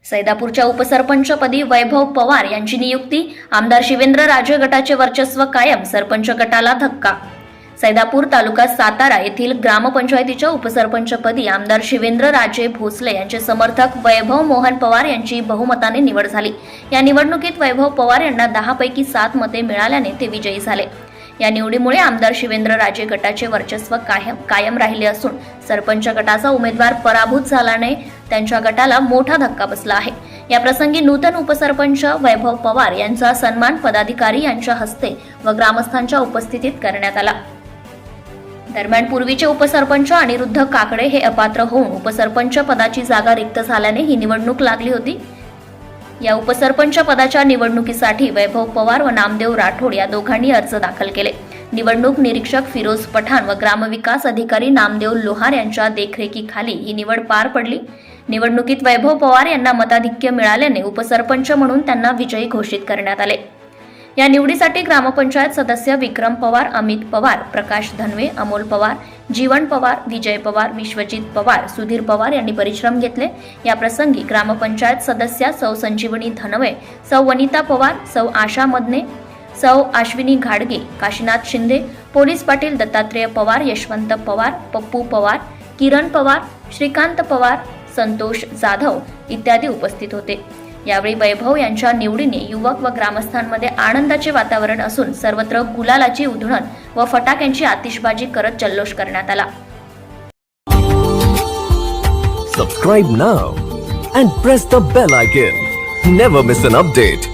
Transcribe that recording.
सैदापूरच्या उपसरपंचपदी वैभव पवार यांची नियुक्ती, आमदार शिवेंद्र राजे गटाचे वर्चस्व कायम, सरपंच गटाला धक्का। सैदापूर तालुका सातारा येथील ग्रामपंचायतीच्या उपसरपंचपदी आमदार शिवेंद्र राजे भोसले यांचे समर्थक वैभव मोहन पवार यांची बहुमताने निवड झाली। या निवडणुकीत वैभव पवार यांना 10 पैकी 7 मते मिळाल्याने ते विजयी झाले। या निवडीमुळे आमदार शिवेंद्र राजे गटाचे वर्चस्व कायम राहिले असून सरपंच गटाचा उमेदवार पराभूत झाल्याने त्यांच्या गटाला मोठा धक्का बसला आहे। या प्रसंगी नूतन उपसरपंच वैभव पवार यांचा सन्मान पदाधिकारी यांच्या हस्ते व ग्रामस्थांच्या उपस्थितीत करण्यात आला। दरम्यान पूर्वीचे उपसरपंच अनिरुद्ध काकडे हे अपात्र होऊन उपसरपंच पदाची जागा रिक्त झाल्याने ही निवडणूक लागली होती। या उपसरपंच पदाच्या निवडणुकीसाठी वैभव पवार व नामदेव राठोड या दोघांनी अर्ज दाखल केले। निवडणूक निरीक्षक फिरोज पठाण व ग्रामविकास अधिकारी नामदेव लोहार यांच्या देखरेखीखाली ही निवड पार पडली। निवडणुकीत वैभव पवार यांना मताधिक्य मिळाल्याने उपसरपंच म्हणून त्यांना विजयी घोषित करण्यात आले। या निवडीसाठी ग्रामपंचायत सदस्य विक्रम पवार, अमित पवार, प्रकाश धनवे, अमोल पवार, जीवन पवार, विजय पवार, विश्वजित पवार, सुधीर पवार यांनी परिश्रम घेतले। या प्रसंगी ग्रामपंचायत सदस्या सौ संजीवनी धनवे, सौ वनिता पवार, सौ आशा मदने, सौ अश्विनी घाडगे, काशीनाथ शिंदे, पोलीस पाटील दत्तात्रेय पवार, यशवंत पवार, पप्पू पवार, किरण पवार, श्रीकांत पवार, संतोष जाधव इत्यादी उपस्थित होते। यावेळी वैभव यांच्या निवडीने युवक व ग्रामस्थांमध्ये आनंदाचे वातावरण असून सर्वत्र गुलालाची उधळण व फटाक्यांची आतिषबाजी करत जल्लोष करण्यात आला। Subscribe now and press the bell icon. Never miss an update.